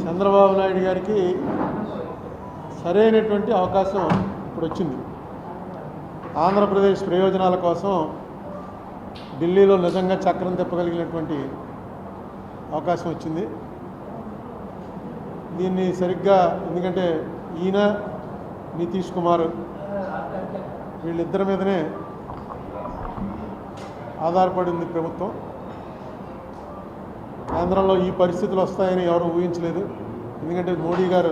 చంద్రబాబు నాయుడు గారికి సరైనటువంటి అవకాశం ఇప్పుడు వచ్చింది. ఆంధ్రప్రదేశ్ ప్రయోజనాల కోసం ఢిల్లీలో నిజంగా చక్రం తిప్పగలిగినటువంటి అవకాశం వచ్చింది. దీన్ని సరిగ్గా, ఎందుకంటే ఈయన నితీష్ కుమార్ వీళ్ళిద్దరి మీదనే ఆధారపడి ఉంది ప్రభుత్వం. కేంద్రంలో ఈ పరిస్థితులు వస్తాయని ఎవరు ఊహించలేదు. ఎందుకంటే మోడీ గారు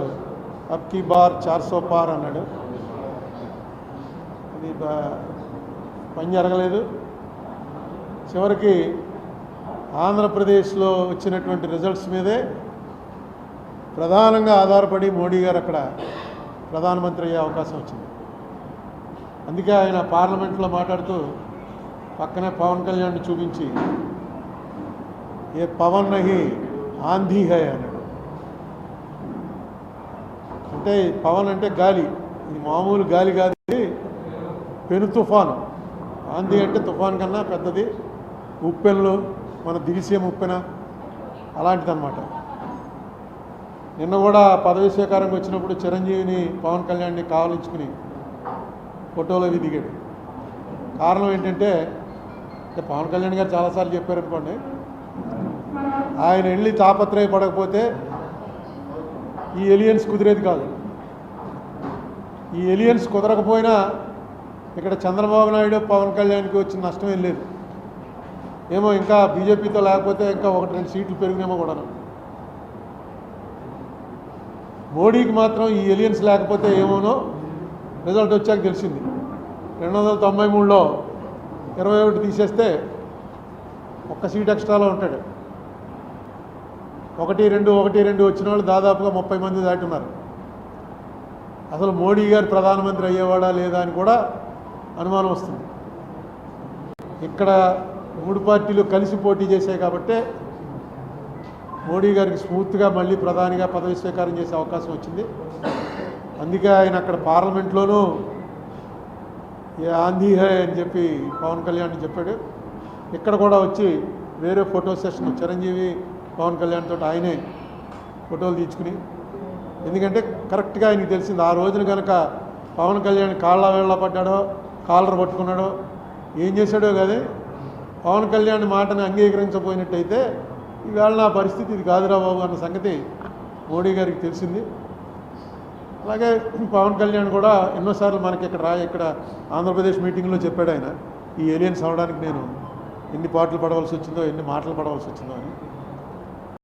అబ్ కీ బార్ 400 పార్ అన్నాడు. అది పని జరగలేదు. చివరికి ఆంధ్రప్రదేశ్లో వచ్చినటువంటి రిజల్ట్స్ మీదే ప్రధానంగా ఆధారపడి మోడీ గారు అక్కడ ప్రధానమంత్రి అయ్యే అవకాశం వచ్చింది. అందుకే ఆయన పార్లమెంట్లో మాట్లాడుతూ పక్కనే పవన్ కళ్యాణ్ని చూపించి ఏ పవన్ నహి ఆంధీ హై అన్నాడు. అంటే పవన్ అంటే గాలి, ఇది మామూలు గాలి కాదు, పెను తుఫాను. ఆంధీ అంటే తుఫాన్ కన్నా పెద్దది. ఉప్పెన్లు, మన దివిసీమ ఉప్పెన అలాంటిదన్నమాట. నిన్న కూడా పదవి స్వీకారంకి వచ్చినప్పుడు చిరంజీవిని పవన్ కళ్యాణ్ని కావలించుకుని ఫోటోలు అవి దిగాడు. కారణం ఏంటంటే పవన్ కళ్యాణ్ గారు చాలాసార్లు చెప్పారనుకోండి, ఆయన వెళ్ళి తాపత్రయపడకపోతే ఈ ఎలియన్స్ కుదిరేది కాదు. ఈ ఎలియన్స్ కుదరకపోయినా ఇక్కడ చంద్రబాబు నాయుడు పవన్ కళ్యాణ్కి వచ్చిన నష్టం ఏం లేదు. ఏమో ఇంకా బీజేపీతో లేకపోతే ఇంకా 1-2 సీట్లు పెరిగినేమో కూడా. మోడీకి మాత్రం ఈ ఎలియన్స్ లేకపోతే ఏమోనో రిజల్ట్ వచ్చాక తెలిసింది. 293లో 21 తీసేస్తే 1 సీట్ ఎక్స్ట్రాలో ఉంటాడు. 1-2 వచ్చిన వాళ్ళు దాదాపుగా 30 మంది దాటున్నారు. అసలు మోడీ గారు ప్రధానమంత్రి అయ్యేవాడా లేదా అని కూడా అనుమానం వస్తుంది. ఇక్కడ 3 పార్టీలు కలిసి పోటీ చేశాయి కాబట్టే మోడీ గారికి స్మూత్గా మళ్ళీ ప్రధానిగా పదవి స్వీకారం చేసే అవకాశం వచ్చింది. అందుకే ఆయన అక్కడ పార్లమెంట్లోనూ ఏ ఆంధీ హై అని చెప్పి పవన్ కళ్యాణ్ చెప్పాడు. ఇక్కడ కూడా వచ్చి వేరే ఫోటో సెషన్ చిరంజీవి పవన్ కళ్యాణ్ తోటి ఆయనే ఫోటోలు తీసుకుని, ఎందుకంటే కరెక్ట్గా ఆయనకి తెలిసింది ఆ రోజున కనుక పవన్ కళ్యాణ్ కాళ్ళ వేళ్ళ పడ్డాడో కాలర్ పట్టుకున్నాడో ఏం చేశాడో కానీ పవన్ కళ్యాణ్ మాటని అంగీకరించబోయినట్టయితే ఈవేళ నా పరిస్థితి ఇది కాదురా బాబు అన్న సంగతి మోడీ గారికి తెలిసింది. అలాగే పవన్ కళ్యాణ్ కూడా ఎన్నోసార్లు మనకి ఇక్కడ ఆంధ్రప్రదేశ్ మీటింగ్లో చెప్పాడు ఆయన, ఈ ఏలియన్స్ అవడానికి నేను ఎన్ని పాటలు పడవలసి వచ్చిందో, ఎన్ని మాటలు పడవలసి వచ్చిందో అని.